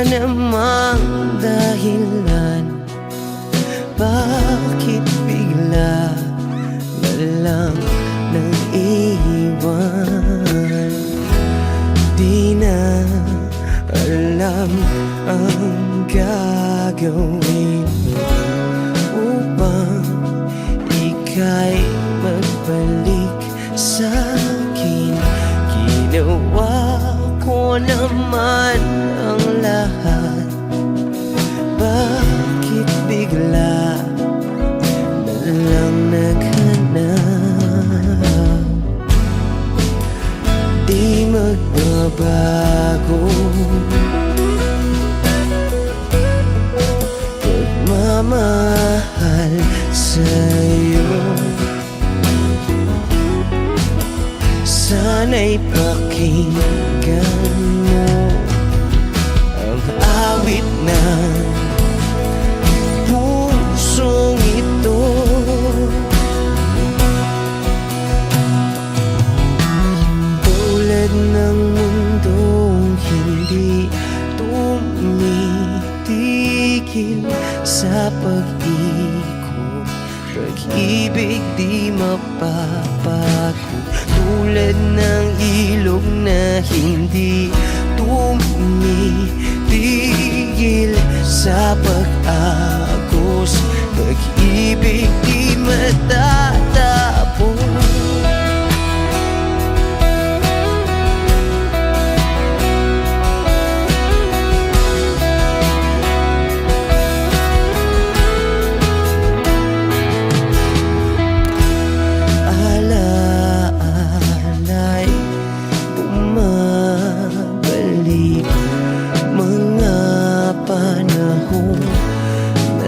namang dahilan, bakit bigla na lang nang iwan? Di na alam ang gagawin upang ika'y magbalik sa'kin. Ginawa ko naman ang lahat, bakit bigla na lang naghanap? Di magbabago pagmamahal sa'yo. Sana'y pakinggan mo ang awit ng pusong ito. Tulad ng mundong hindi tumitigil sa pag-ikot, pag-ibig di mapapagod. Tulad ng ilog na hindi tumitigil sa pag-agos, pag-ibig di matatapos.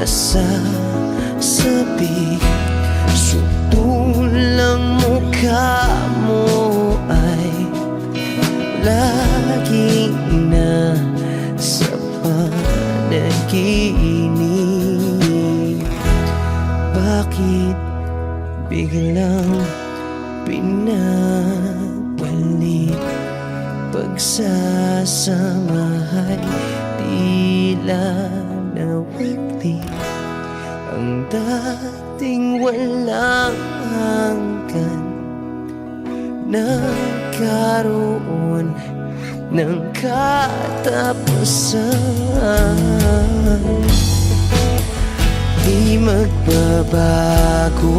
Sasabi, sutulang mukha mo ay lagi na sa panaginip. Bakit biglang pinabalik? Pagsasamahay tila nawagli, ang dating walang hanggan nagkaroon ng katapusan. Di magbabago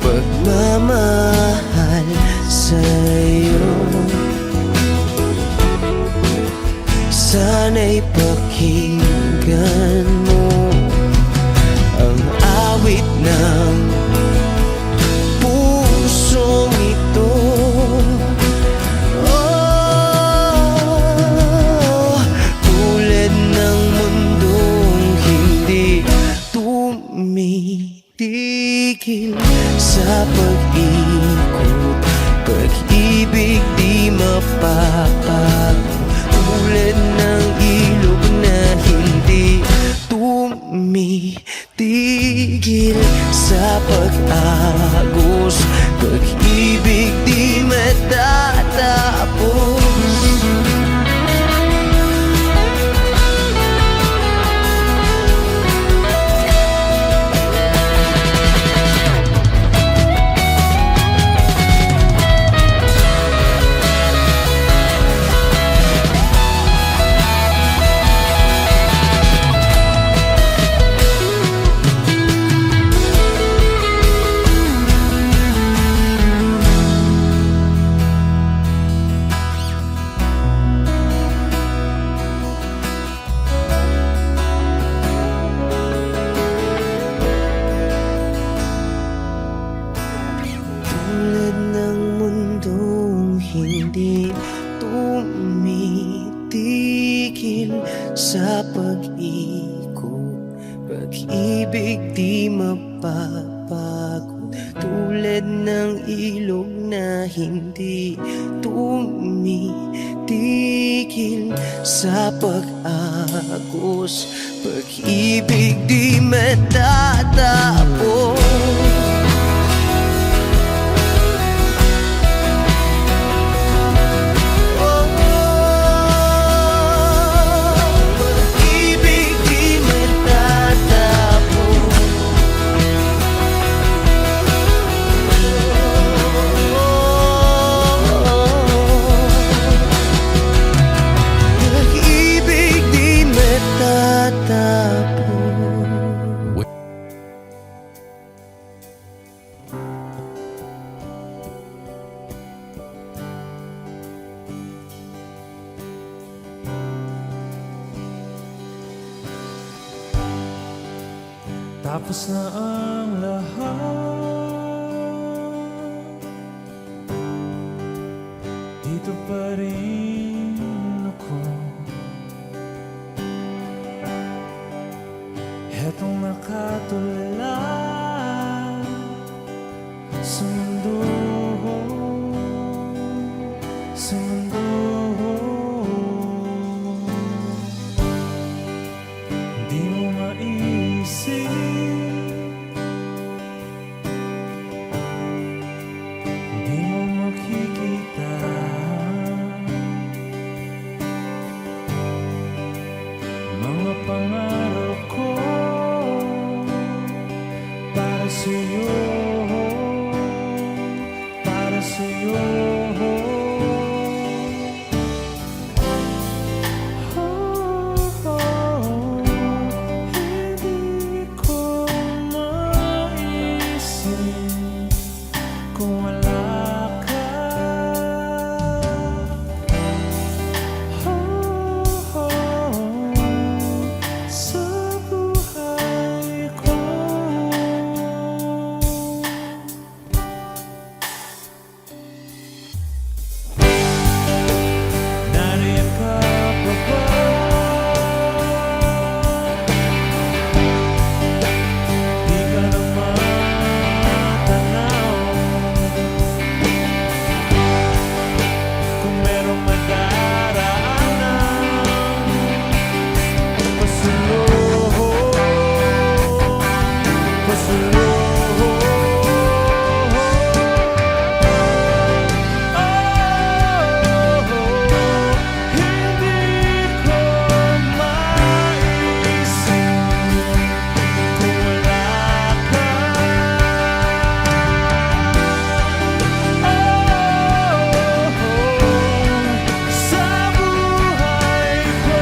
pagmamahal sa'yo. Sana'y pakinggan mo ang awit ng pusong ito. Oh, tulad ng mundong hindi tumitigil sa pag-ikot, pag-ibig di mapapagod. Tulad ng ilog na hindi tumitigil sa pag-agos, pag-ibig di matatapos. Hindi tumitigil sa pag-ikot, pag-ibig di mapapagod. Tulad ng ilog na hindi tumitigil sa pag-agos, pag-ibig di matatapos. Oh, Tapos na ang lahat, dito pa rin ako. Hetong nakatulala sa mundo, sa mundo. Di mo maisip, di mo makikita mga pangarap ko para sa'yo, para sa'yo. Hindi ko maisip kung wala ka. Sa buhay ko. Nariyan ka pa ba? Di ka na matanaw. Kung merong madaraanan pasulong, pasulong. Hindi ko maisip kung wala ka. Sa buhay ko.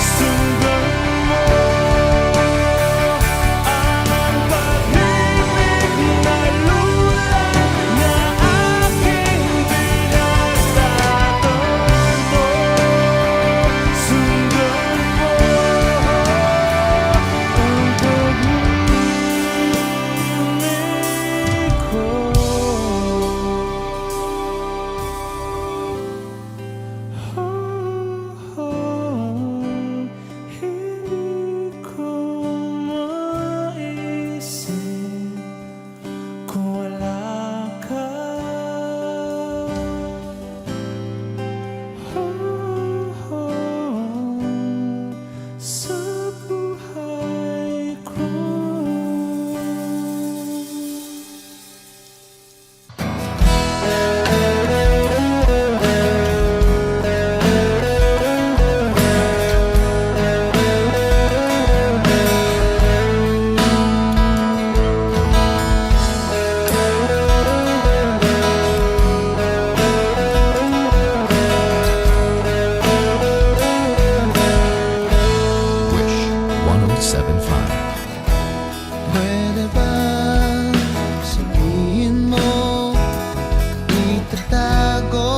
Sundan mo ang pag-ibig na lulang na aking pinagtatanto. Sundan mo ang pag-ibig ko. Hindi ko maisip kung wala ka. Sa buhay ko. Wish 1075. Pwede ba sabihin mo, itatago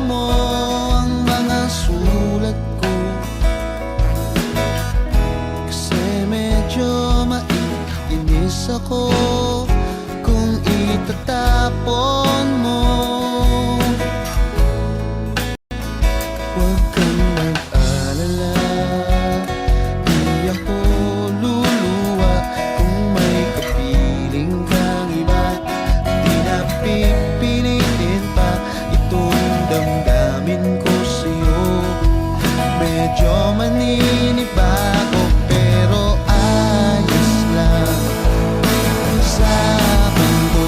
mo ang mga sulat ko? Kasi medyo maiinis ako kung itatapon mo. Huwag kang mag-alala, di ako luluwa kung may kapiling kang iba. Di na pipilitin pa itong damdamin ko sa'yo. Medyo maninibago pero ayos lang sa mundo.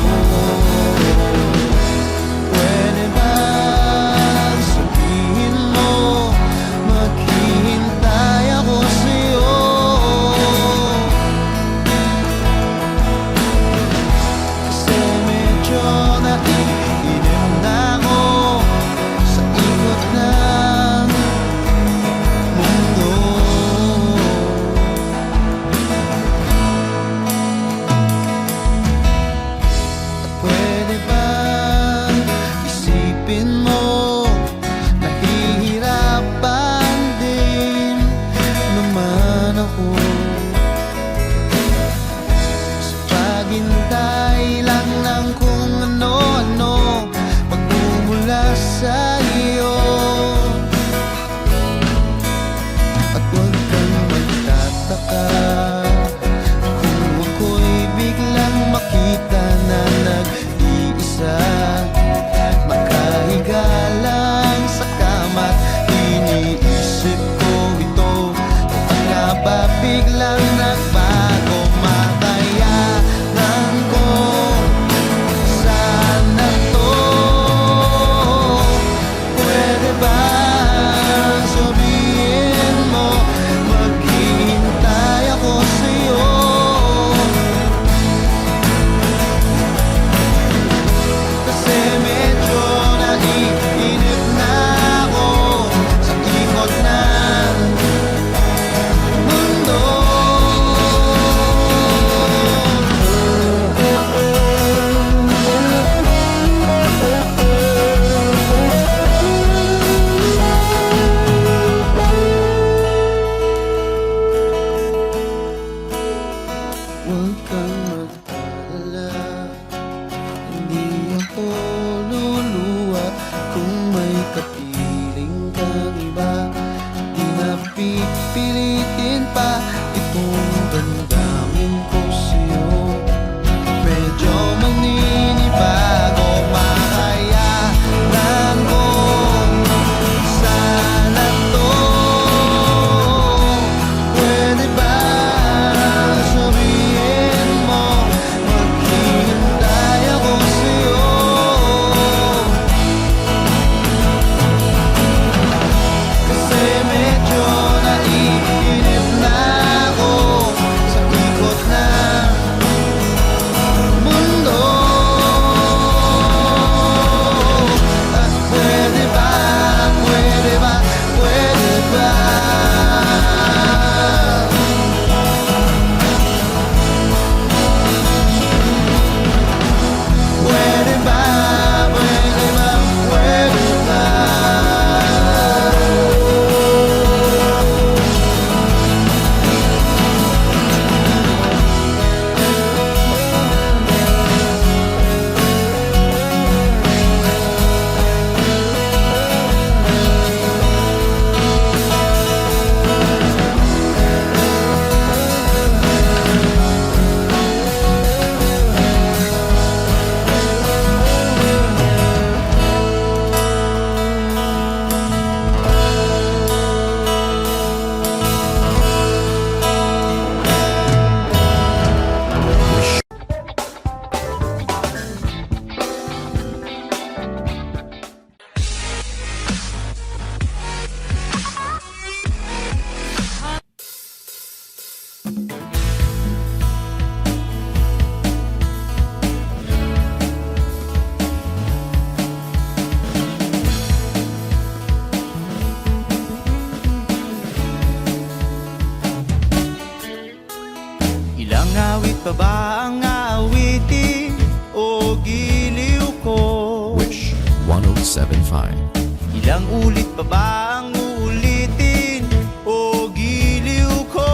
107.5. Ilang ulit pa ba ang uulitin o giliw ko?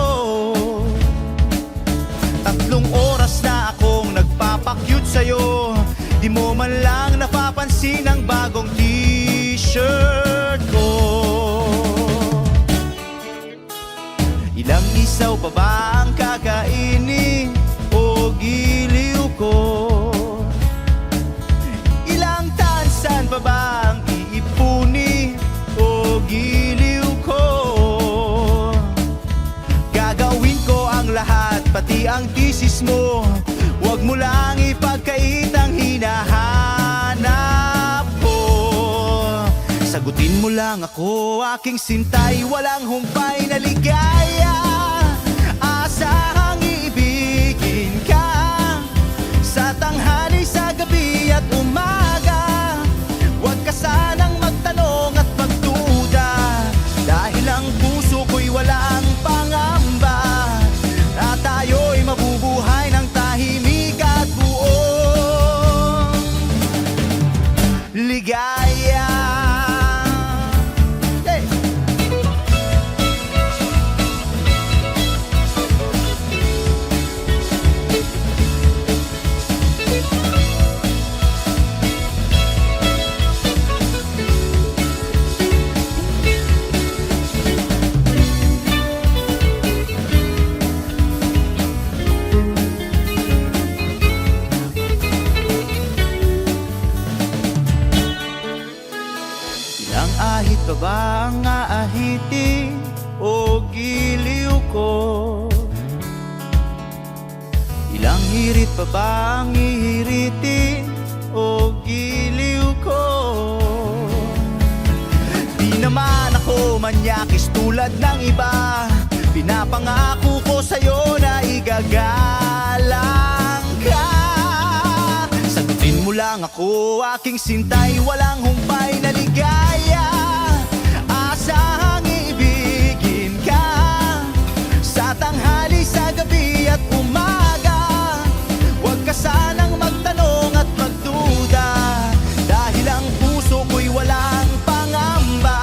3 oras na akong nagpapakyut sa'yo, di mo man lang napapansin ang bagong t-shirt ko. Ilang isaw pa ba ang kakainin o giliw ko? Ilang tansan pa ba ang iipuni o giliw ko? Gagawin ko ang lahat, pati ang thesis mo. Huwag mo lang ipagkait ang hinahanap ko. Sagutin mo lang ako, aking sintay, walang humpay na ligaya. Asahang iibigin ka sa tanghali, sa gabi at umaga. Huwag ka sanang magtanong at magduda, dahil ang puso ko'y walang pangamba, at tayo'y mabubuhay ng tahimik at buong ligaya. Hey! Ilang ahit pa ba ang aahitin o giliw ko? Ilang hirit pa ba ang ihiritin o giliw ko? Di naman ako manyakis tulad ng iba, pinapangako ko sa'yo na igagalang ka. Sagutin mo lang ako, aking sintay, walang humpay na ligaya. Asahang iibigin ka sa tanghali, sa gabi at umaga. Huwag ka sanang magtanong at magduda, dahil ang puso ko'y walang pangamba.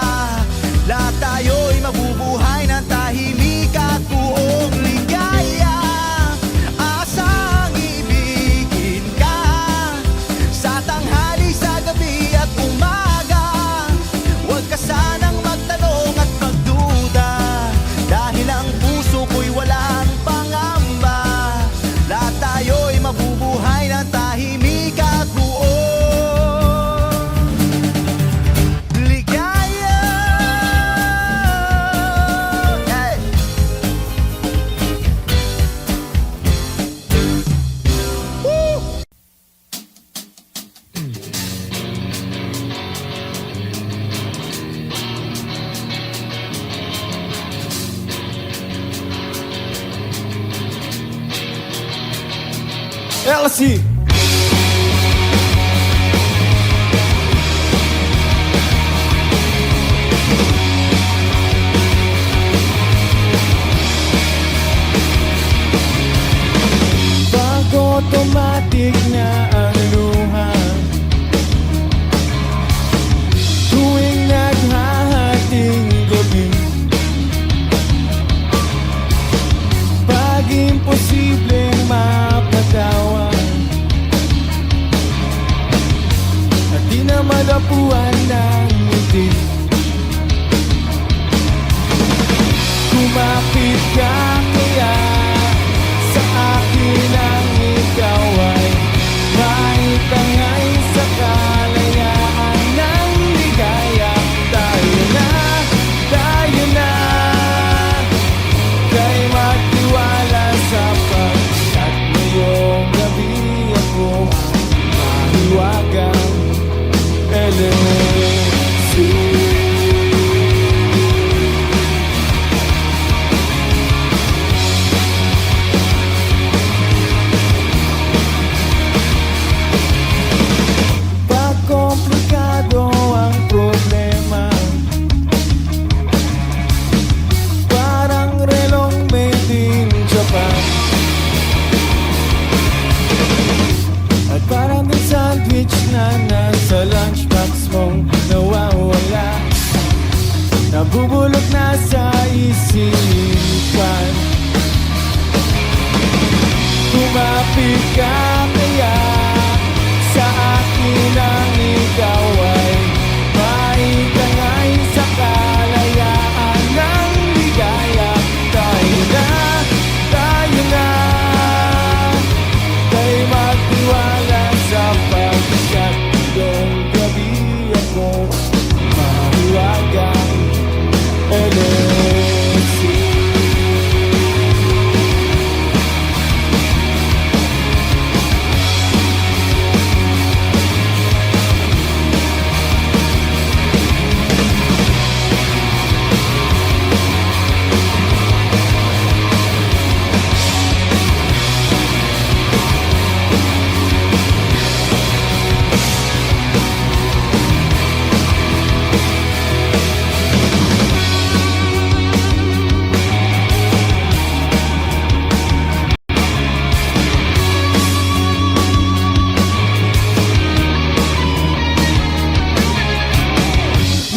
Lahat tayo'y mabubuhay ng tahimik at buong ligaya. Asahang iibigin ka sa tanghali, sa gabi at umaga. Huwag ka sanang magtanong at magduda, dahil ang puso ko'y walang pangamba. Lahat tayo'y mabubuhay ng tahimik at buong ligaya. Hey! Woo! LC. Pag automatic na ang luha, tuwing naghahating gabi, pag imposibleng mapatawan at di na malapuan ng ngiti, kumapit ka kaya sa akin ang ikaw ay maitangay sa kalayaan ng ligaya. Tayo na kay magtiwala sapagkat ngayong gabi ako ang mahiwagang LC. Pag komplikado ang problema, parang relong made in Japan, at parang may sandwich na nasa lunchbox mong nawa. isipan. Kumapit ka kaya sa akin ang ikaw ay maitangay sa kalayaan ng ligaya. Tayo na, tayo magtiwala sa pagkat itong gabi ako mahiwagang LSC.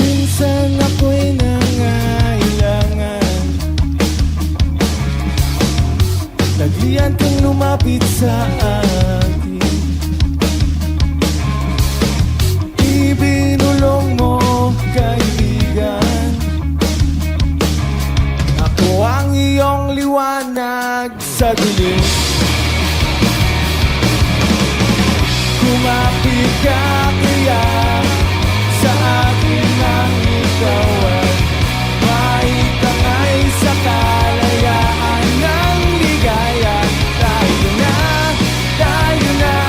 Minsan ako'y nangailangan taglian kang lumapit sa akin. Ibinulong mo, kaibigan, ako ang iyong liwanag sa dilim. Kumapit ka kaya sa akin ang ikaw ay maitangay sa kalayaan ng ligaya. Tayo na,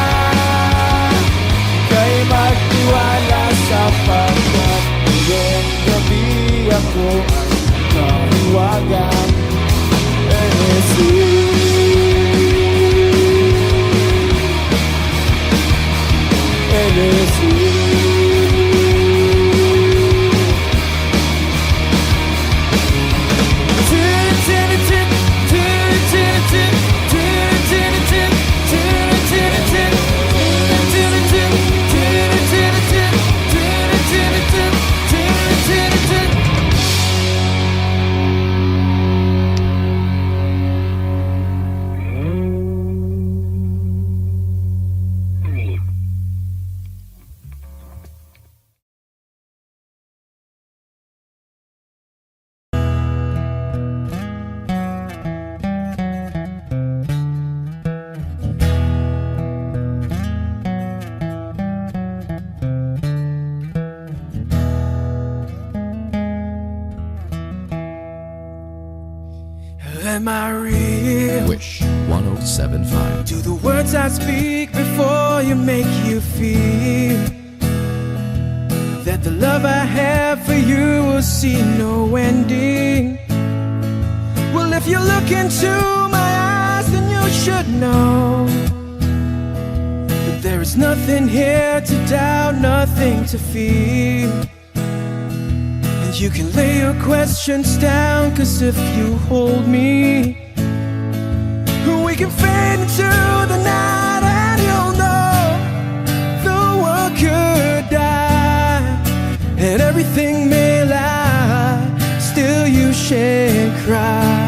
kay magtiwala sapagkat ngayong gabi ako ay mahiwagang LSC. Am I real? Wish 1075. Do the words I speak before you make you feel that the love I have for you will see no ending? Well, if you look into my eyes, then you should know that there is nothing here to doubt, nothing to feel. And you can lay your questions down, 'cause if you hold me, we can fade into the night and you'll know the world could die and everything may lie, still you shan't cry.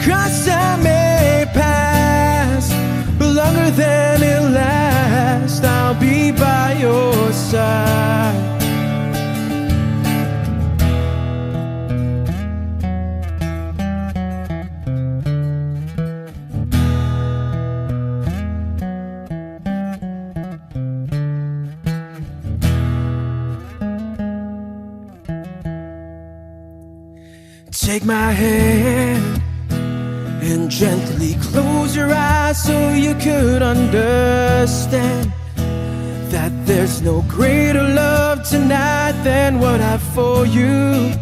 'Cause I may pass, but longer than it'll last, I'll be by your side. Take my hand and gently close your eyes so you could understand that there's no greater love tonight than what I have for you.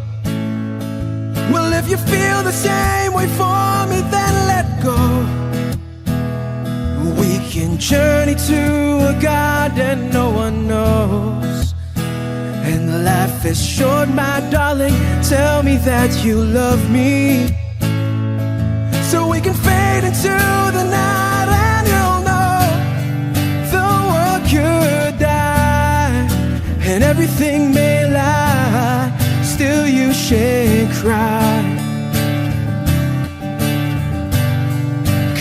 Well, if you feel the same way for me, then let go. We can journey to a garden no one knows. And life is short, my darling, tell me that you love me, so we can fade into the night and you'll know the world could die and everything may lie,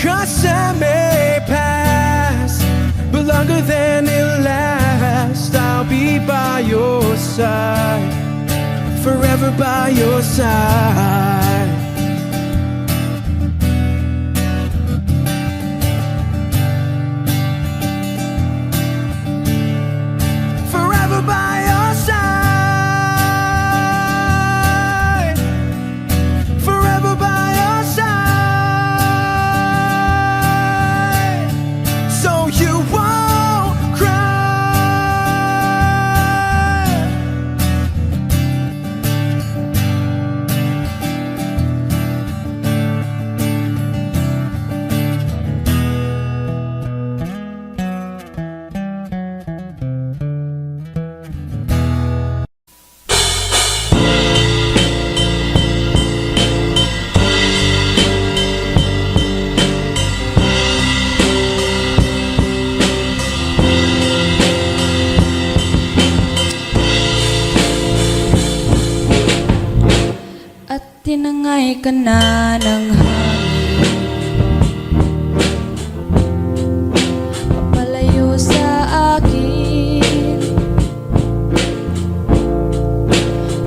'cause I may pass, but longer than it'll last, I'll be by your side, forever by your side. Forever by your side, forever by your side, so you won't cry. At tinangay ka na ng hangin, papalayo sa akin.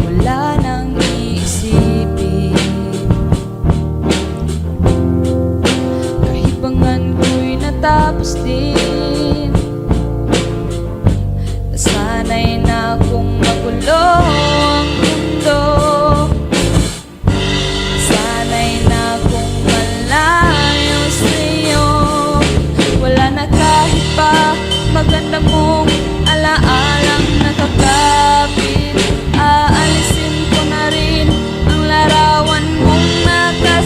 Wala nang iisipin, kahibangan ko'y natapos din. Nasanay na akong magulo ang mundo, sanay na akong malayo sa'yo. Wala na kahit pa maganda mong alaalang nakakapit. Aalisin ko na rin ang larawan mong nakasabit,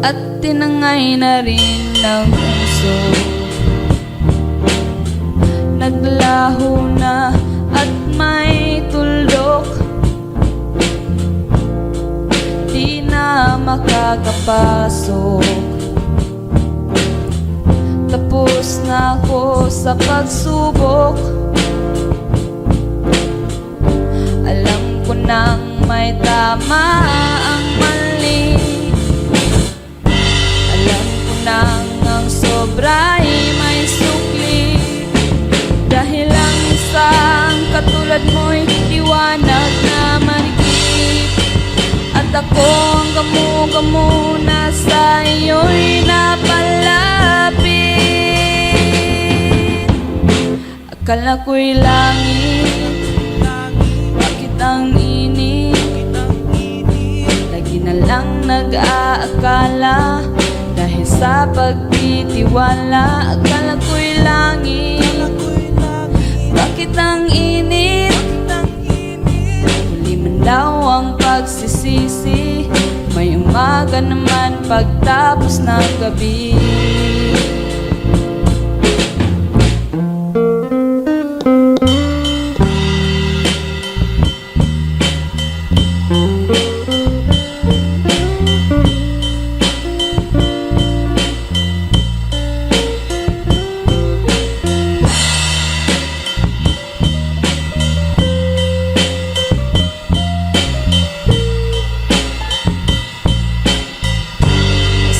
at tinangay na rin ng puso. Naglaho na at may tuldok, di na makakapasok. Tapos na ako sa pagsubok, alam ko nang may tama ang mali. Alam ko nang ang sobra'y may sukli, dahil ang isang katulad mo'y liwanag na marikit. At ako ang gamo-gamo na sa iyo'y napalapit. Akala ko'y langit, bakit ang init? Lagi na lang nag-aakala, dahil sa pagtitiwala. Akala ko'y langit, bakit ang init? Huli man daw ang pagsisisi, may umaga naman pagtapos ng gabi.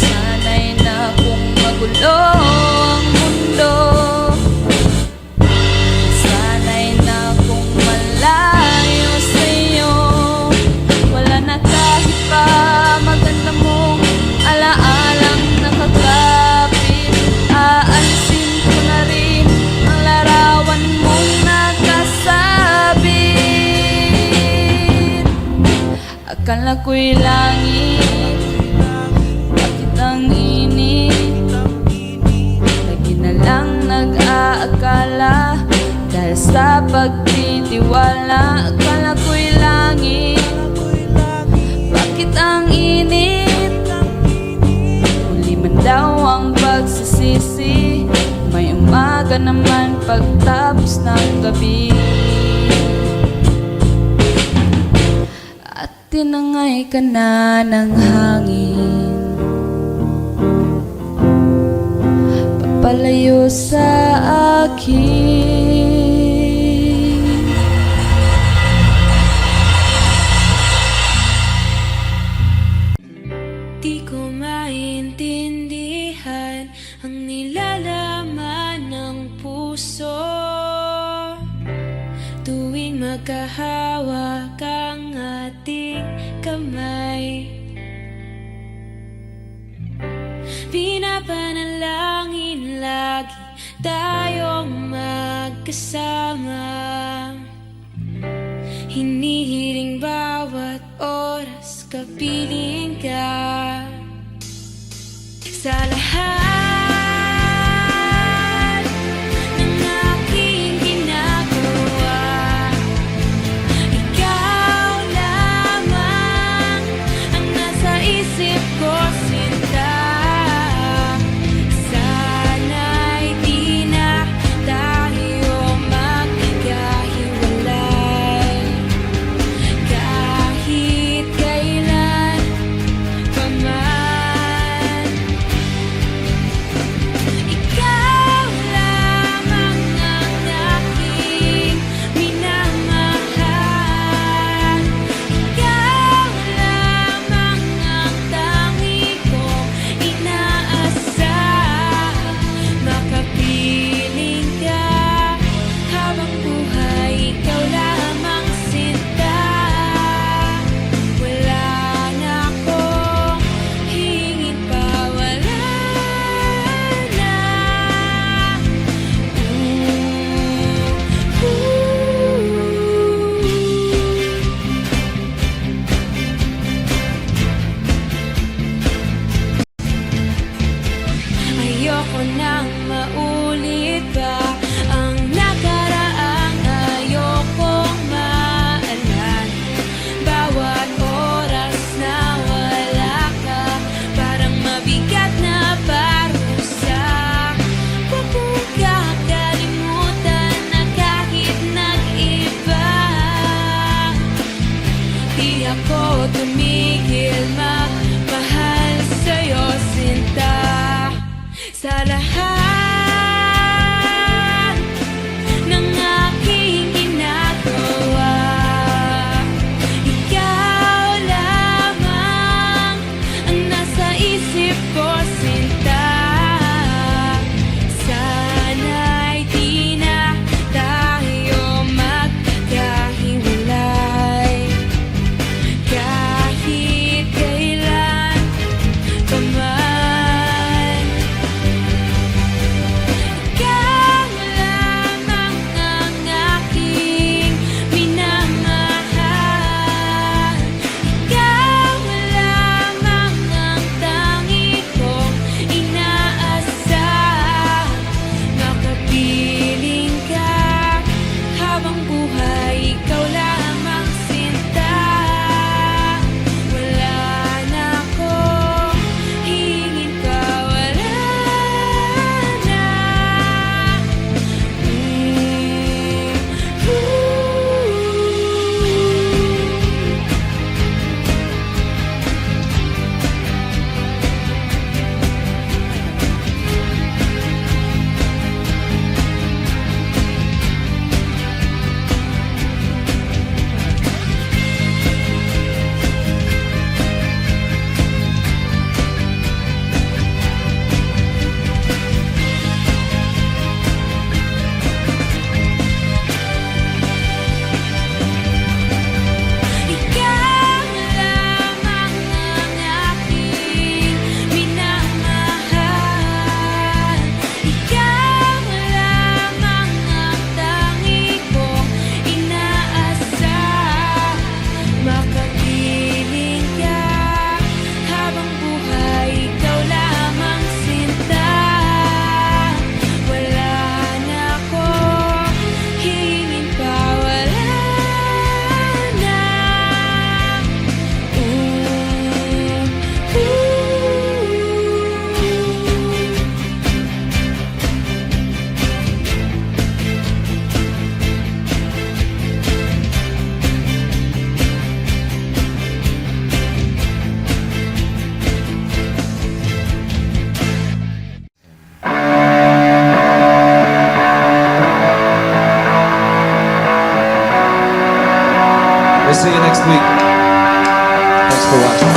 Sanay na akong magulo ang mundo, sanay na akong malayo sa'yo. Wala na kahit pa maganda mong alaalang nakakapit. Aalisin ko na rin ang larawan mong nakasabit. Akala ko'y langit, bakit ang init? Lagi na lang nag-aakala, dahil sa pagtitiwala. Akala ko'y langit, bakit ang init? Huli man daw ang pagsisisi, may umaga naman pagtapos ng gabi. At tinangay ka na ng hangin, papalayo sa akin. kamay. Pinapanalangin lagi tayong magkasama. Hinihiling bawat oras kapiling ka. Sa lahat ng aking ginagawa, ikaw lamang ang nasa isip ko, sinta. Sana'y di na tayo magkakahiwalay kahit kailan pa man. Ikaw lamang ang aking minamahal. Ikaw lamang ang tangi kong inaasam. Makapiling ka habang buhay, ikaw lamang sinta. Wala na akong hingin pa, wala na. Ayoko nang maulit pa ang nakaraang ayokong maalala. Bawat oras na wala ka, parang mabigat na parusa. Huwag mong kakalimutan na kahit nag-iba, di ako tumigil magmahal sa'yo, sinta. Sa lahat ng aking ginagawa, ikaw lamang ang nasa isip ko, sinta. Sana'y di na tayo magkakahiwalay kahit kailan pa man. Ikaw lamang ang aking minamahal. Ikaw lamang ang tangi kong inaasam. Makapiling ka habang buhay, ikaw lamang sinta. Wala na akong hingin pa, wala na. Ikaw lamang ang aking minamahal. Ikaw lamang ang tangi kong inaasam. Makapiling ka habang buhay, ikaw lamang sinta. Wala na akong hingin pa, wala na. We'll see you next week. Thanks for watching.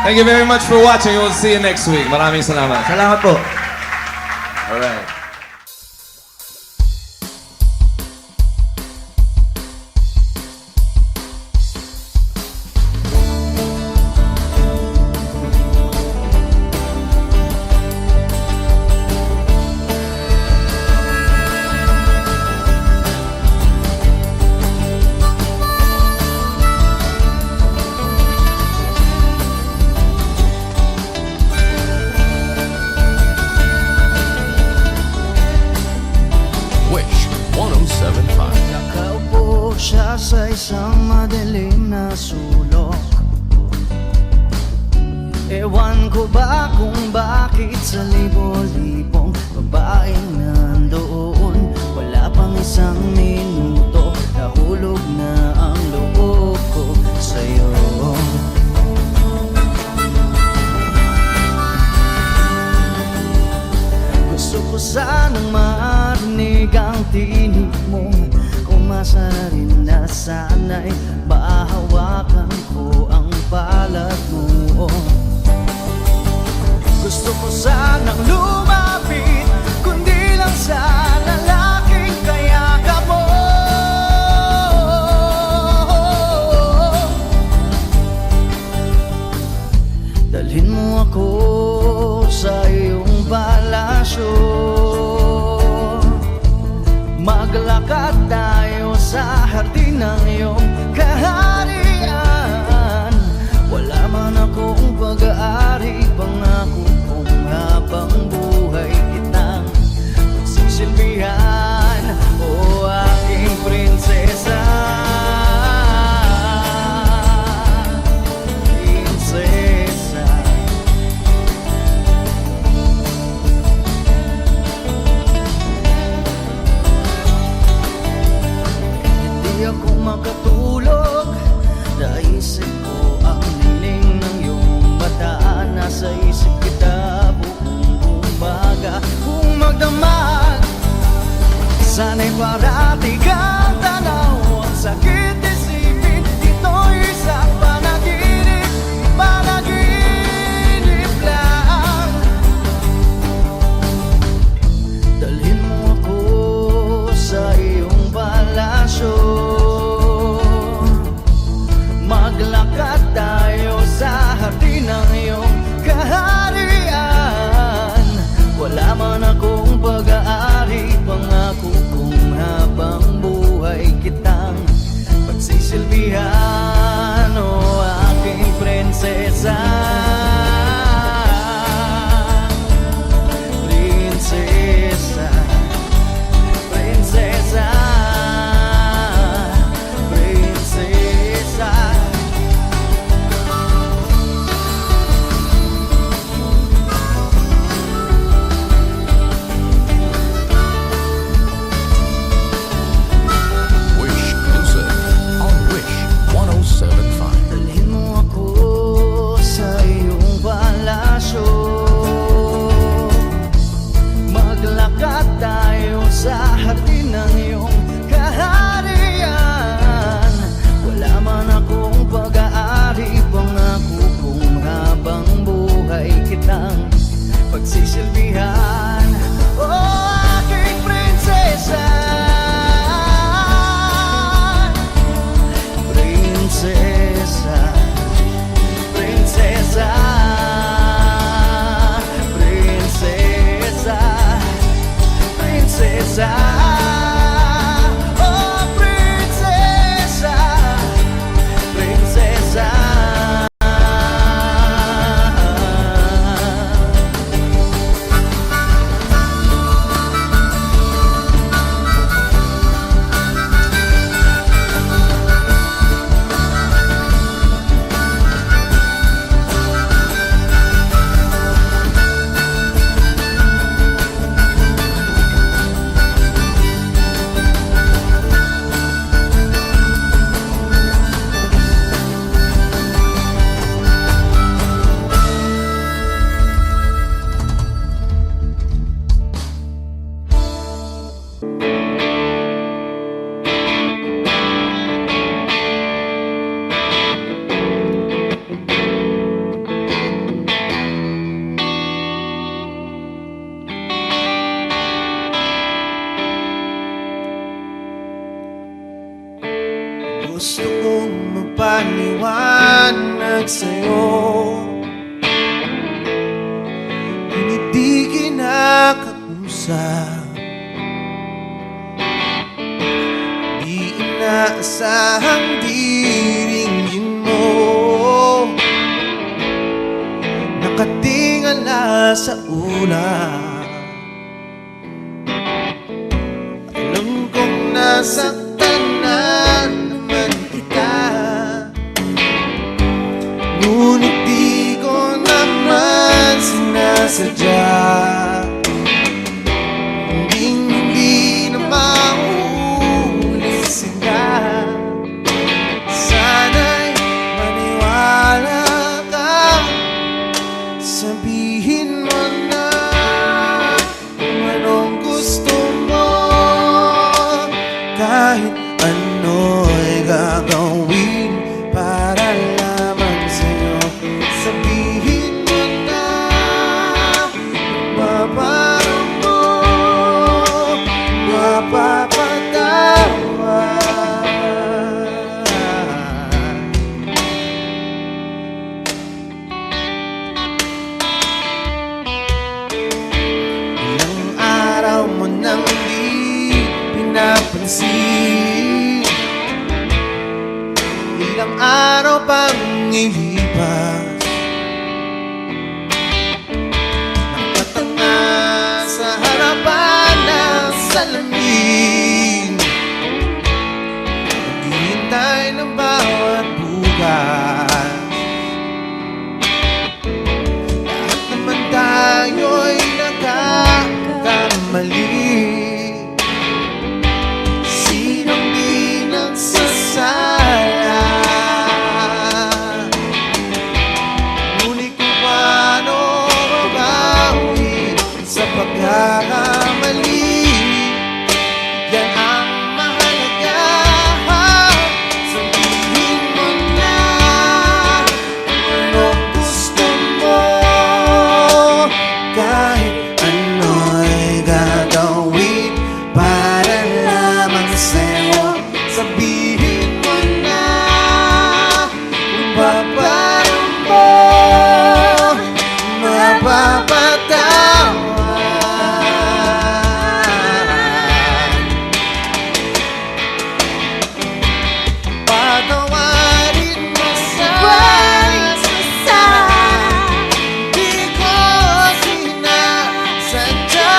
Thank you very much for watching. We'll see you next week. Maraming salamat. Salamat po. Alright. Wish 1075. Nakaupo siya sa isang madilim na sulok. Ewan ko ba kung bakit sa libo-libong babaeng nandoon, wala pang isang minuto, nahulog na ang loob ko sa'yo. Gusto ko sanang marinig ang tinig mo, umasa na rin na sana'y mahawakan ko ang palad mo. Gusto ko sanang lumapit, kundi lang sa lalaking kayakap mo. Dalhin mo ako sa iyong palasyo, maglakad tayo sa hardin ng iyong kaharian. Wala man akong pag-aari, pangako kong habang buhay kitang pagsisilbihan, o aking prinsesa. Prinsesa. Hindi ako makatulog, naisip ko ang niling ng iyong mata. Nasa isip kita buong umaga, kung magdamag sana'y parati kang tanaw. Ang sakit isipin, ito'y isang panaginip, panaginip lang. Dalhin mo ako sa iyong palasyo, maglakad tayo sa hardin ng iyong kaharian. Wala man akong pag-aari, pangako kong habang buhay kitang pagsisilbihan, o aking prinsesa. Prinsesa. Prinsesa. Prinsesa. Wish Music on Wish Gusto kong mapaliwanag sa'yo, ngunit di kinakausap. Di inaasahang diringgin mo, nakatingala sa ulap. Alam kong nasaktan na naman kita, ngunit di ko naman sinasadya. Hindi na mauulit sila. Sana'y maniwala ka, sabihin mo na kung anong gusto mo. Kahit ano'y gagawin para lamang sa'yo. Sabihin mo na mapaparoon mo, mapapatawa. Ilang araw mo nang di pinapansin, ilang araw pang ilipas, nakatanga sa harapan ng salamin, naghihintay ng bawat bukas. Lahat naman tayo'y nagkakamali. Sinong di nagsasala? Ngunit kung paano mabawi sa pagkakamali, yan ang mahalaga. Sabihin mo na kung anong gusto mo. Kahit ano'y gagawin para lamang sa'yo. Sabihin mo na kung paparoon mo, mapapatawan. Patawarin mo sa di ko sinasadya.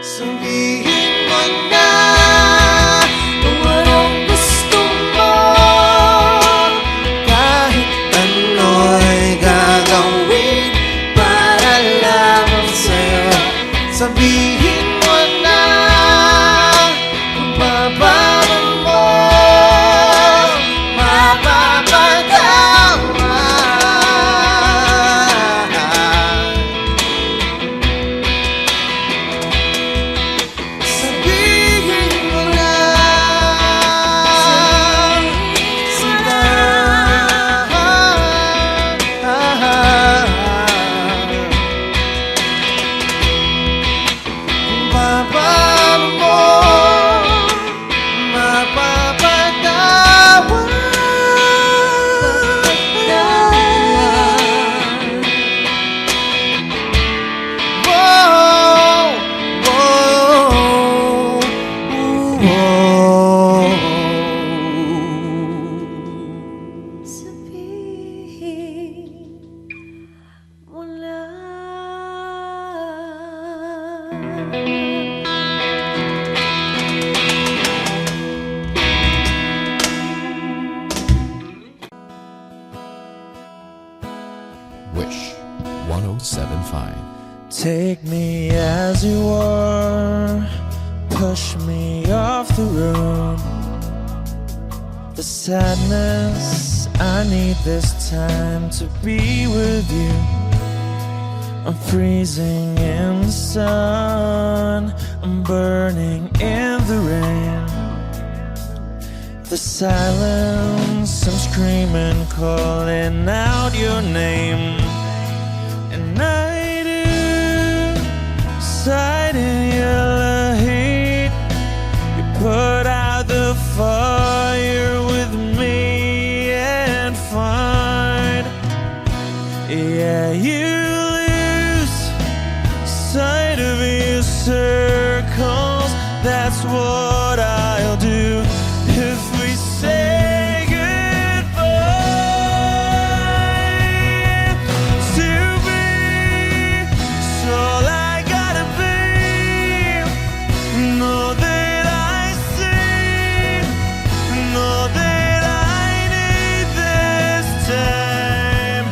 Sabihin mo na kung anong gusto mo. Kahit ano'y gagawin para lamang sa'yo. Sabihin mo na kung paparoon mo, mapapatawa. Sabihin mo na sila. Kung paparoon mo, Wish 1075. Take me as you are, push me off the room. The sadness, I need this time to be with you. I'm freezing in the sun, I'm burning in the rain. The silence, I'm screaming, calling out your name. And I do, sighed in your lahine. Yeah, you lose sight of your circles. That's what I'll do if we say goodbye. To be all I gotta be. Know that I see, know that I need this time.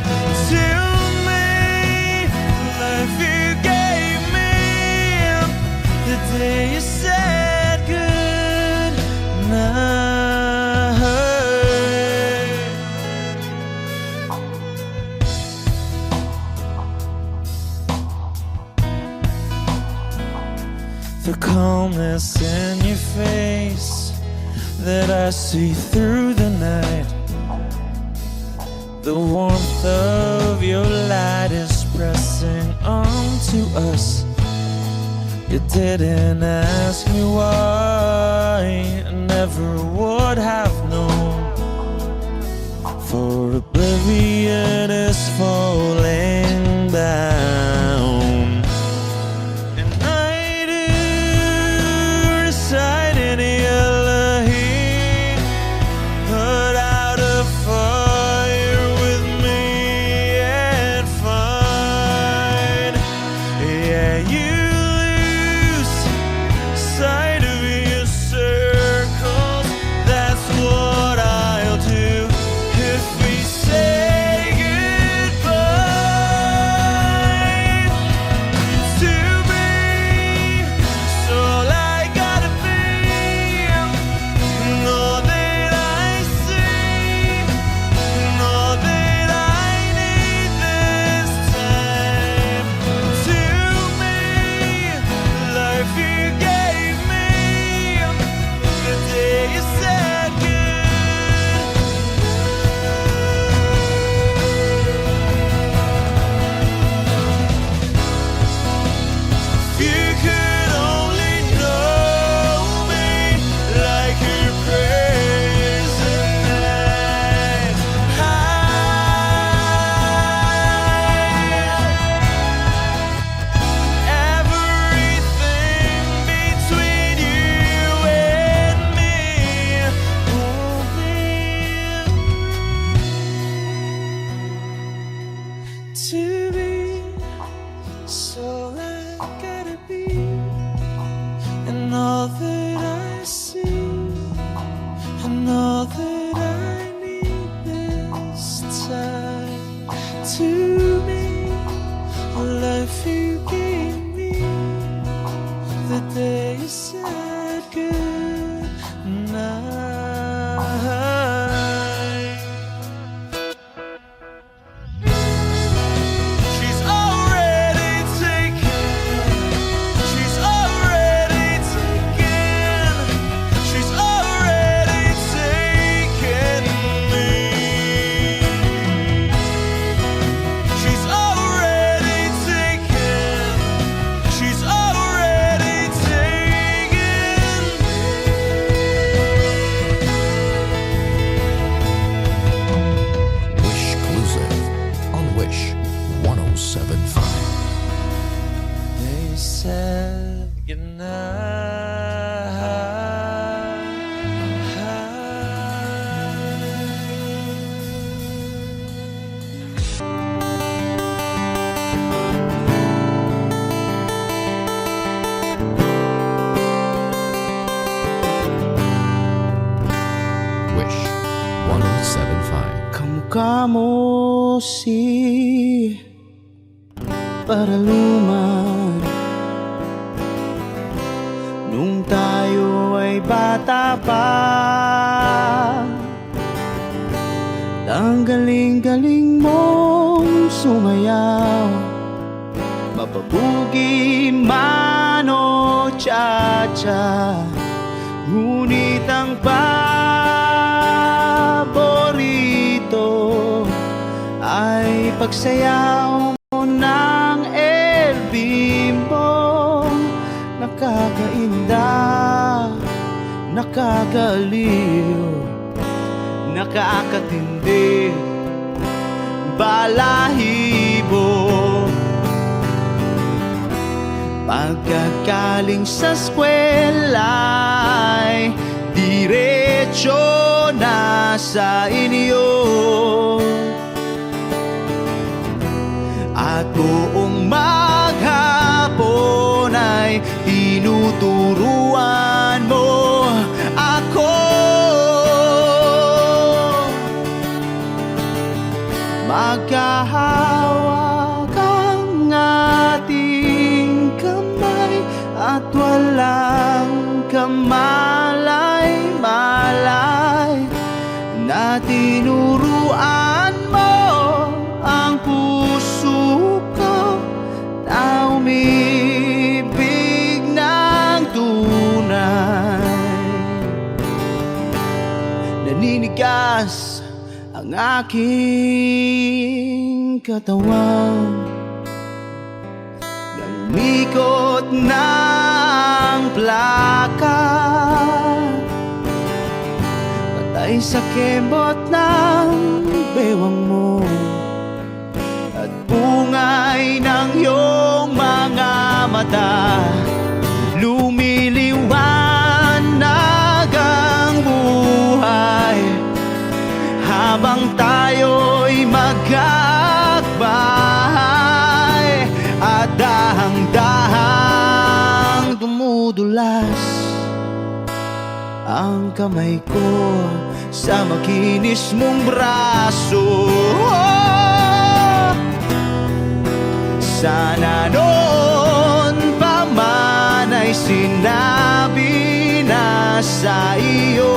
To me, life you gave me the day you said good night. The calmness in your face that I see through the night. The warmth of your light is pressing onto us. You didn't ask me why, I never would have known. For oblivion is falling down. And I do reside in Elohim, put out a fire with me and find. Yeah, you lose sight of your circles. That's what I'll do if we say goodbye. To be all I gotta be. Know that I see, know that I need this time. To me, life you gave me the day you said good. If you could only know me like your prayers at night. Everything between you and me won't be to be. So I gotta be, and all that I see, and all that I need this time. To me, life you gave me the day you said good night. She's already taken. She's already taken. She's already taken me. She's already taken. She's already taken Wish Exclusive on Wish 1075. They said Wish 1075. Kamukha mo si Paraluman nung tayo ay bata pa. Ang galing-galing mong sumayaw, mapabugi man o cha-cha. Ngunit ang paborito ay pagsayaw mo ng El Bimbo. Nakakainda, nakakaliw, nakakatindi, balahibo. Pagkagaling sa eskwela'y diretso na sa inyo. At buong maghapon ay tinuturuan mo ako. Magkahawak ang ating kamay at walang kamalay-malay na tinuruan mo ang puso ko na umibig ng tunay. Naninigas ang aking katawan ng ikot ng plaka, patay sa kembot ng bewang mo at bungay ng iyong mga mata. Lumiliwanag ang buhay habang tayo'y magkakbahay at dahang-dahang dumudulas ang kamay ko sa makinis mong braso. Sana noon pa man ay sinabi na sa iyo,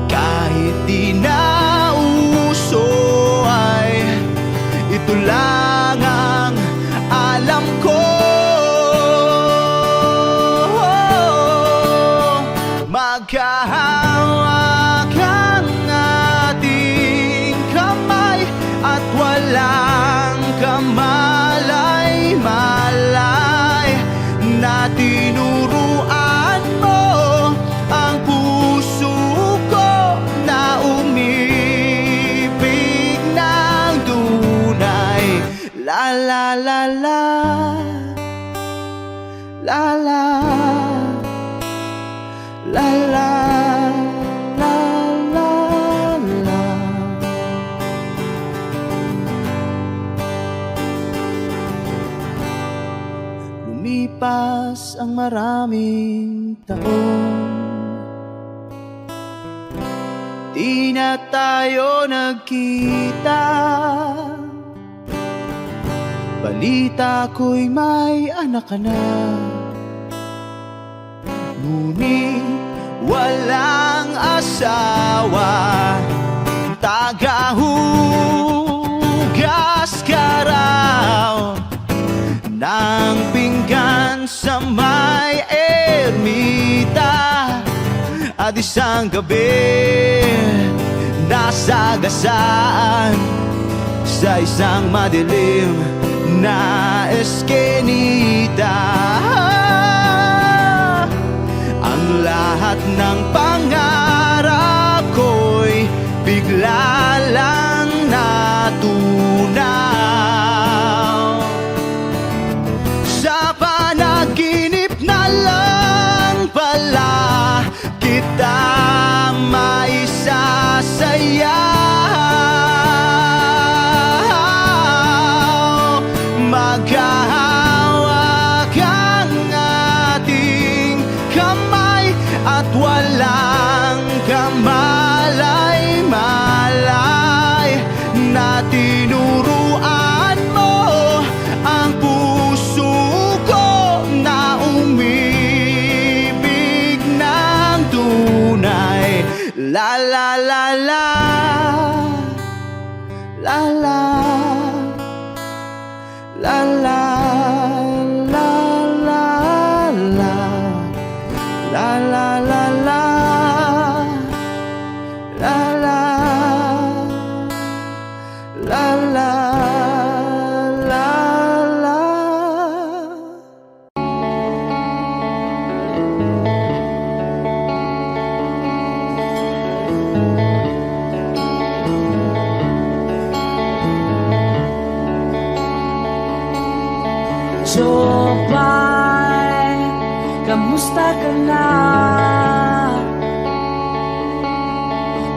kahit di na uso ay ito lang ang alam ko. Magkahawak ang ating kamay at walang kamalay-malay na tinuruan mo ang puso ko na umibig ng tunay. La la la la, la la, la la, la la, la. Lumipas ang maraming taon, di na tayo nagkita. Balita ko'y may anak ka na, ngunit walang asawa. Tagahugas ka raw ng pinggan sa may ermita, at isang gabi nasagasaan sa isang madilim na eskenita. Ang lahat ng pangarap ko'y bigla lang natunaw. Sa panaginip na lang pala kita maisasayaw. Maghahawak ang ating kamay at walang kamalay-malay na tinuruan mo ang puso ko na umibig ng tunay. La la la la, la la, la la, la la, la, la la la la, la la, la la, la la. Jopay, kamusta ka na?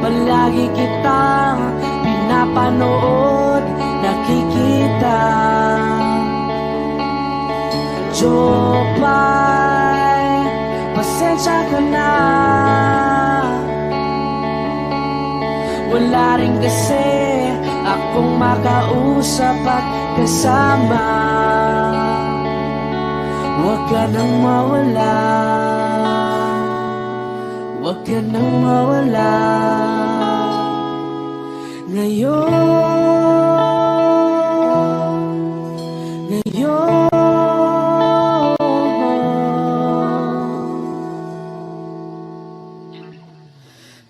Palagi kitang pinapanood, nakikita. Jopay, pasensya ka na. Wala rin kasi akong makausap at kasama. Huwag ka nang mawala, huwag ka nang mawala. Ngayon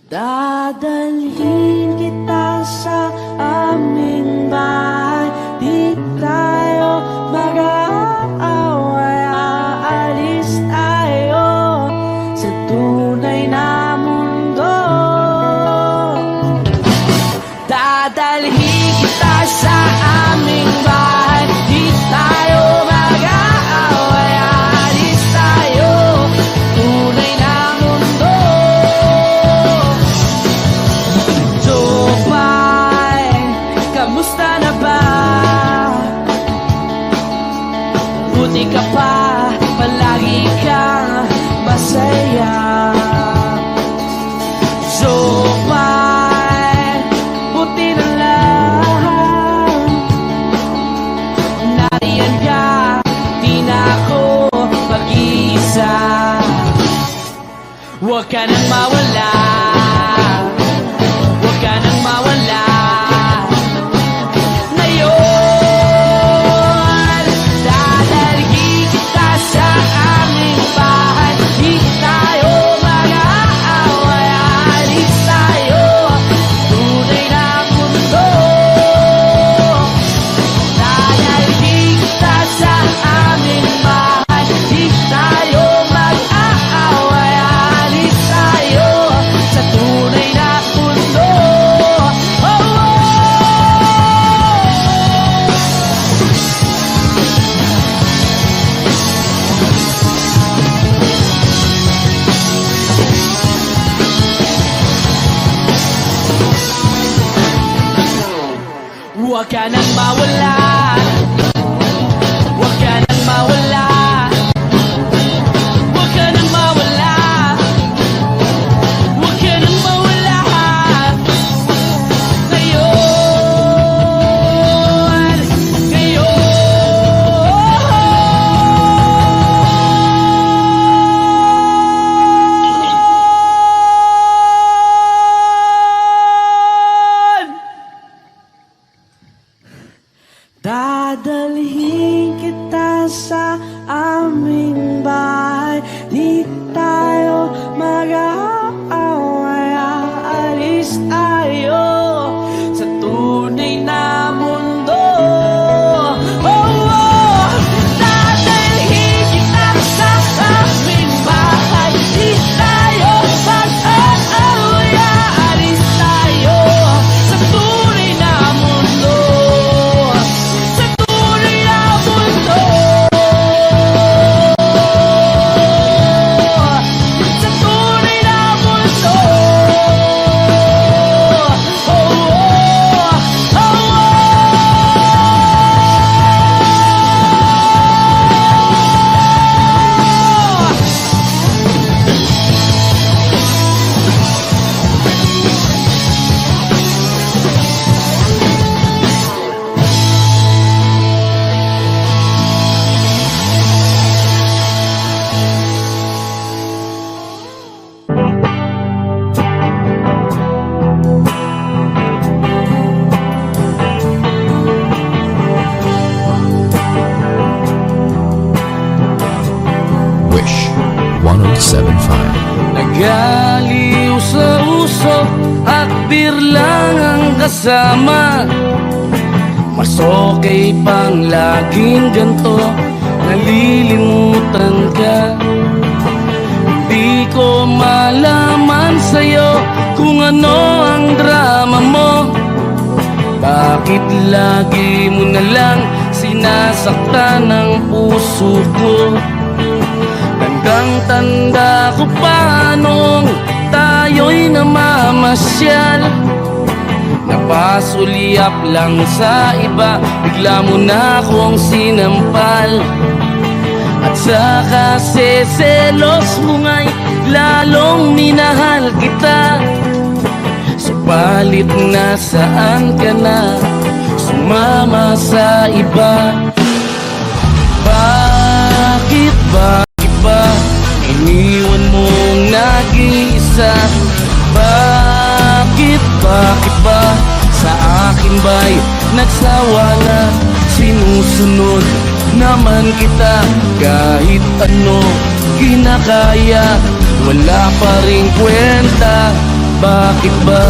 dadalhin kita sa aming bahay. Di tayo mag-aaway, aalis tayo sa tunay na mundo. Dadalhin kita sa aming bahay. Di tayo mag-aaway, aalis tayo tunay na mundo. Jopay, kamusta na ba? Buti ka pa, palagi kang masaya. Jopay, buti na lang nariyan ka, di na ako mag-iisa. Huwag ka nang mawala, huwag ka nang mawala. Ngayon, dadalhin kita sa aming bahay. Di tayo mag-aaway, aalis tayo tunay na mundo. Dadalhin kita sa aming bahay. Di tayo mag-aaway, aalis tayo sa tunay na mundo. Oh, oh. Huwag ka nang mawala, huwag ka nang mawala, huwag ka nang mawala, huwag ka nang mawala. Ngayon, dadalhin kita sa aming bahay. Di tayo mag-aaway, aalis tayo sa tunay na mundo. Oh, oh. Dadalhin kita sa aming bahay. Di tayo mag-aaway, aalis tayo sa tunay na mundo. Sa tunay na mundo. Sa tunay na mundo. Oh, oh, oh, oh. Wish 1075. Nagaliw sa uso at birlang ang kasama. Mas okay pang laging ganto, nalilimutan ka. Di ko malaman sa'yo kung ano ang drama mo. Bakit lagi mo na lang nasaktan ang puso ko. Tandang-tanda ko pa nung tayo'y namamasyal. Napasulyap lang sa iba, bigla mo na akong sinampal. At sa kasi selos mo nga'y lalong minahal kita. Supalit nasaan ka na, sumama sa iba. Bakit ba iniwan mong nag-iisa? Bakit ba sa akin ba'y nagsawa na? Sinusunod naman kita kahit ano kinakaya, wala pa ring kwenta. Bakit ba?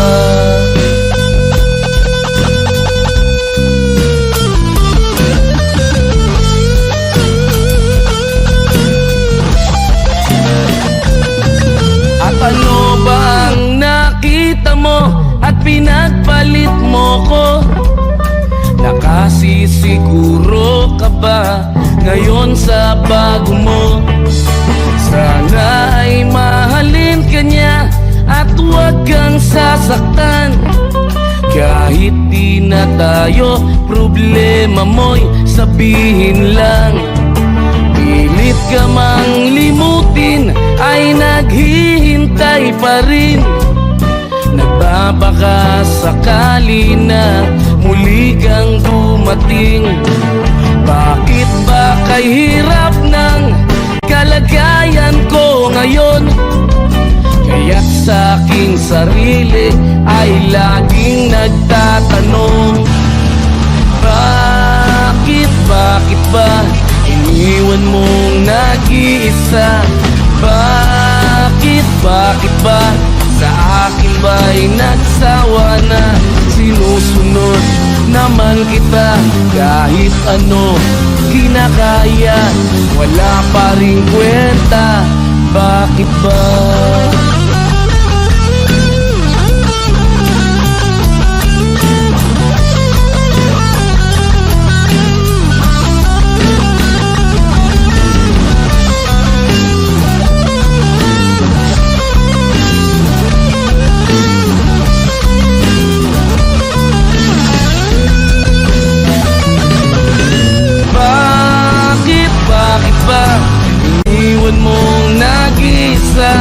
At ano ba ang nakita mo at pinagpalit mo ko? Nakasisiguro ka ba ngayon sa bago mo? Sana ay mahalin ka niya at huwag kang sasaktan. Kahit di na tayo, problema mo'y sabihin lang. Pilit ka mang limutin ay naghihintay pa rin. Nagbabaka sakali na muli kang dumating. Bakit ba kay hirap ng kalagayan ko ngayon? Kaya't sa aking sarili ay laging nagtatanong, bakit ba iniwan mong nag-iisa? Bakit ba sa akin ba'y nagsawa na? Sinusunod naman kita kahit ano kinakaya, wala pa ring kwenta. Bakit ba? Bakit ba iniwan mong nag-iisa?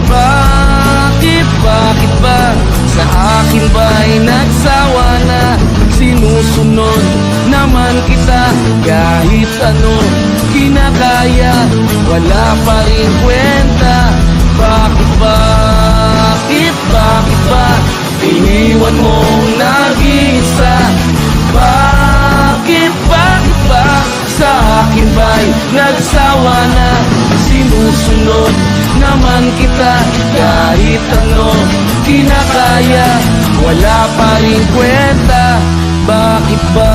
Bakit ba sa akin ba'y nagsawa na? Sinusunod naman kita kahit ano kinakaya, wala pa rin kwenta. Bakit ba iniwan mong nag-iisa? Bakit ba sa akin ba'y nagsawa na? Sinusunod naman kita kahit ano kinakaya, wala pa rin kwenta. Bakit ba?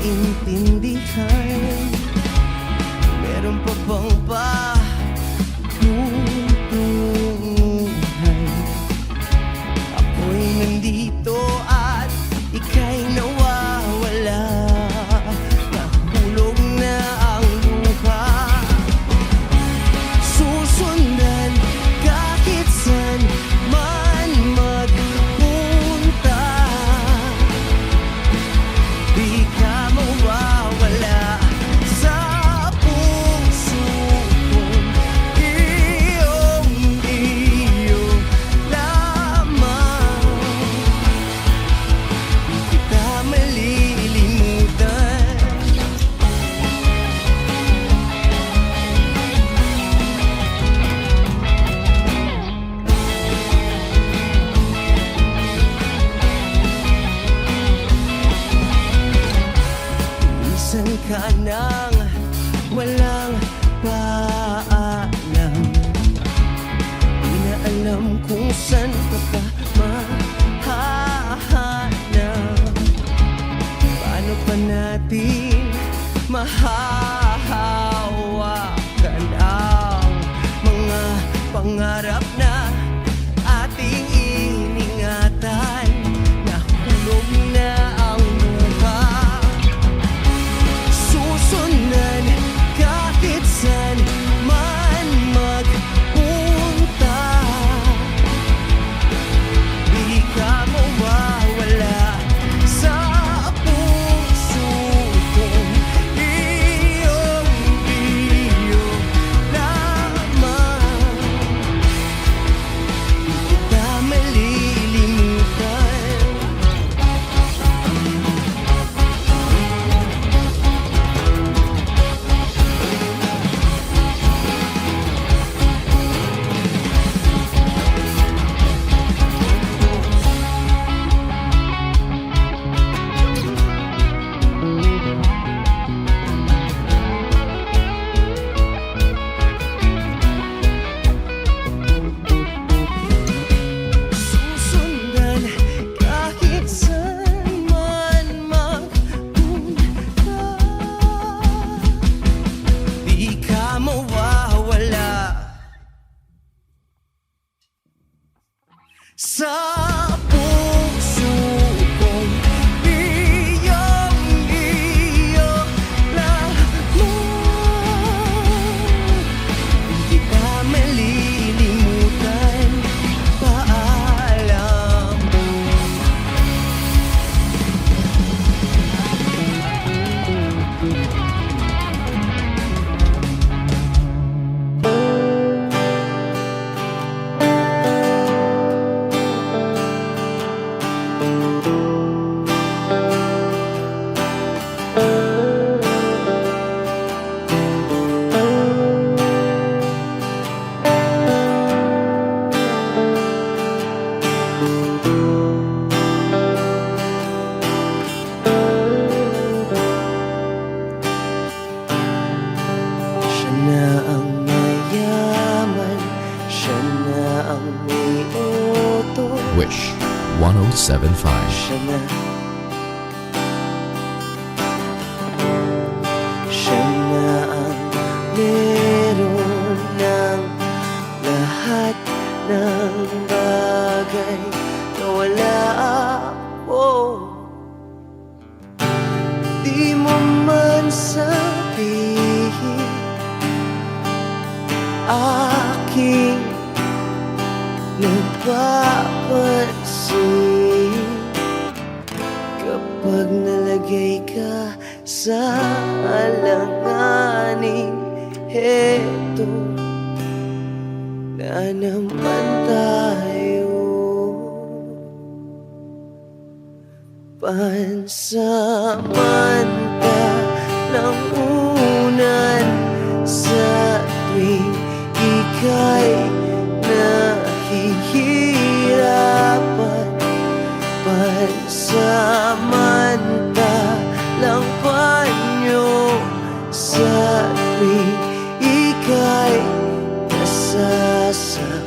maintindihan. Meron pa bang patutunguhan? Ako'y nandito at ika'y nawawala. Nahulog na ang luha. Susundan kahit saan man magpunta. Di ka mawawala sa puso kong iyong-iyo lamang. Di kita malilimutan. Minsan ka nang walang paalam. Di na alam kung saan ka pa mahahanap. Paano pa natin mahahawakan ang mga pangarap na ating iningatan? Nahulog na ang luha. Susundan kahit saan man magpunta. Di ka mawawala sa puso kong iyong-iyo lamang. Di kita malilimutan. Susundan kahit saan man magpunta. Di ka mawawala sa puso kong iyong-iyo lamang. Di ka malilimutan. Paalam. Siya na ang mayaman, siya na ang may utos. Wish 1075. Siya na. Siya na ang meron ng lahat ng bagay na wala ako. Di mo man sabihin aking nagpapansin kapag nalagay ka sa alanganin. Heto na naman tayo, pansamantalang unan sa tuwing ika'y nahihirapan. Pansamantalang panyo sa tuwing ika'y nasasaktan.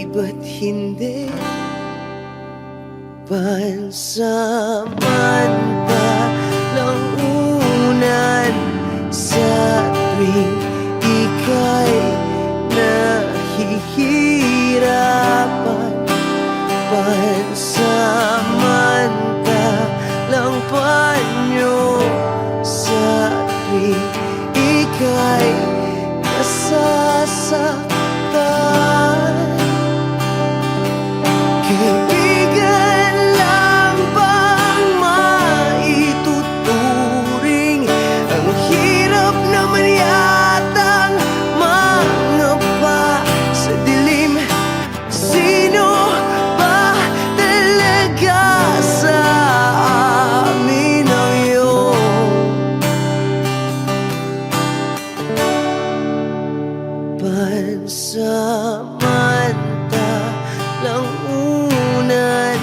ba't hindi pansamantalang unan sa tuwing ika'y nahihirapan? Pansamantalang panyo sa tuwing ika'y nasasaktan. Kaibigan lang bang maituturing? Ang hirap naman yatang mangapa sa dilim. Sino ba talaga sa amin ang iyong pansamantalang unan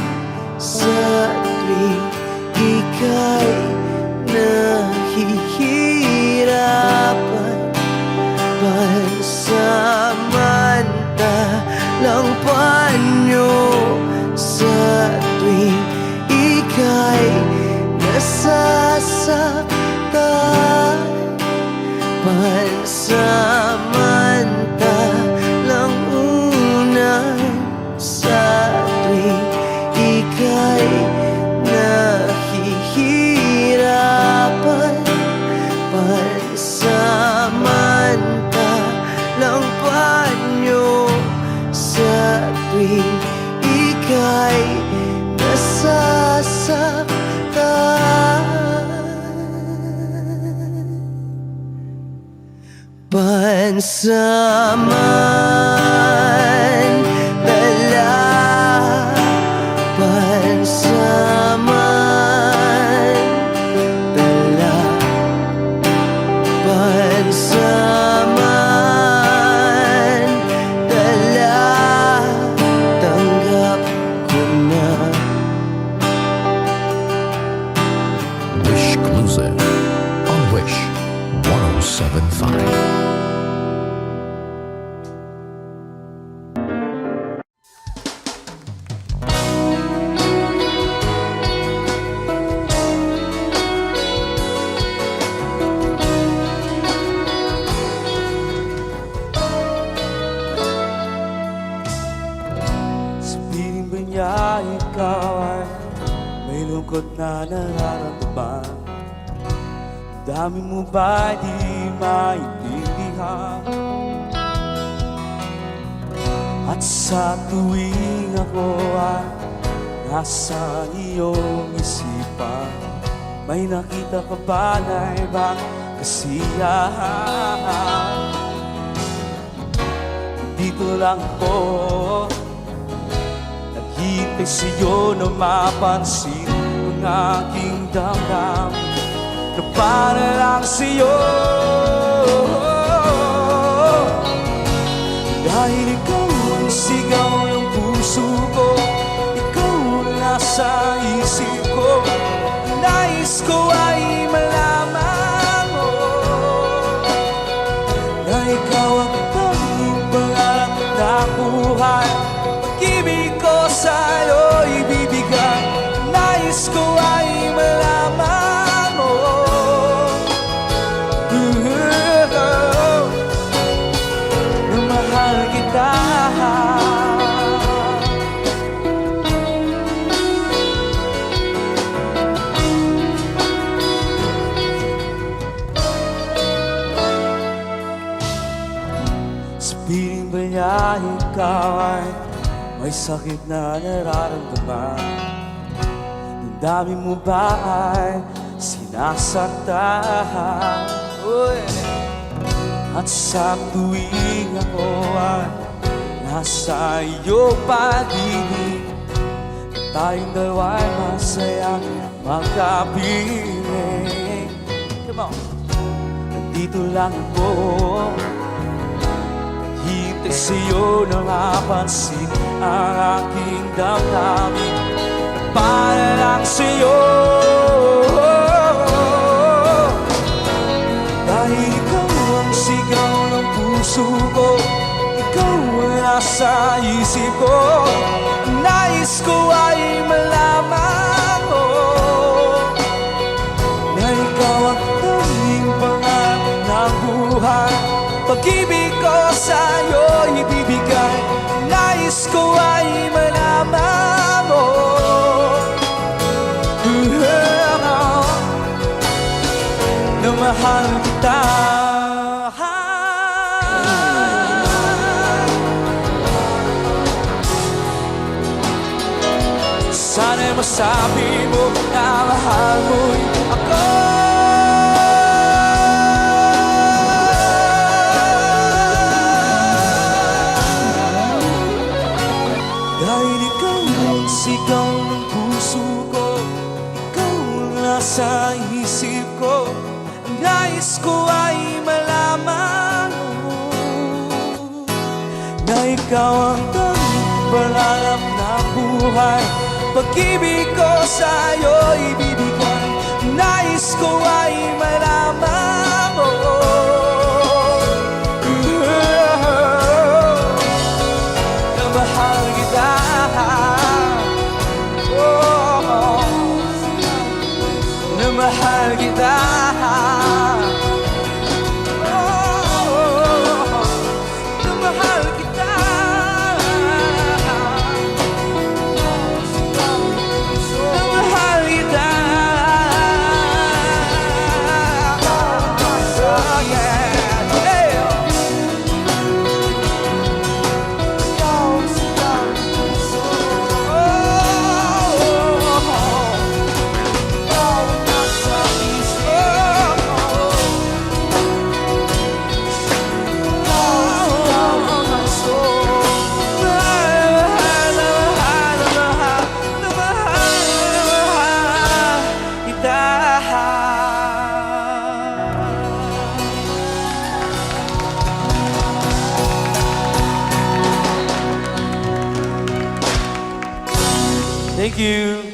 sa tuwing ika'y nahihirapan? Pansamantalang panyo sa tuwing ika'y nasasaktan. Pansamantalang unan sa tuwing ika'y nahihirapan. Pansamantalang panyo sa tuwing ika'y nasasaktan. Pansamantala, pansamantala, pansamantala, tanggap ko na. Wish Exclusive on Wish 1075. Sabihin ba niya ikaw ay may lungkot na nararamdaman? Dami mo ba di maintindihan? At sa tuwing ako ay nasa iyong isipan, may nakita ka ba na ibang kasiyahan? Dito lang po naghihintay sa'yo na mapansin ang aking damdamin na para lang sa'yo. Dahil ikaw ang sigaw ng puso ko, ikaw ang nasa isip ko, nais ko ay malaman mo na ikaw ang tanging pangarap na buhay. Pag-ibig ko sa'yo'y ibibigay, nais ko ay malaman mo na mahal kita. Sabihin ba niya ikaw ay may sakit na nararamdaman? Ang dami mo ba ay sinasaktan? At sa tuwing ako ay nasa iyo paligid, tayong dalawa ay masayang magkapiling. Come on! Nandito lang ako, hintay sa'yo na mapansin ang aking damdamin para lang sa'yo. Dahil ikaw ang sigaw ng puso ko, ikaw ang nasa isip ko, ko. Ang nais ko ay malaman mo na ikaw ang tanging pangarap ng buhay. Pag-ibig ko sa'yo ibibigay. Nais ko ay malaman mo na mahal kita. Sana'y masabi mo na mahal mo'y ako. Dahil ikaw ang sigaw ng puso ko, ikaw ang nasa isip ko. Ang nais ko ay malaman mo na ikaw ang tanging pangarap ng buhay. Pag-ibig ko sa'yo ibibigay. Nais ko ay malaman mo na mahal kita. Na mahal kita. Na mahal kita. Thank you.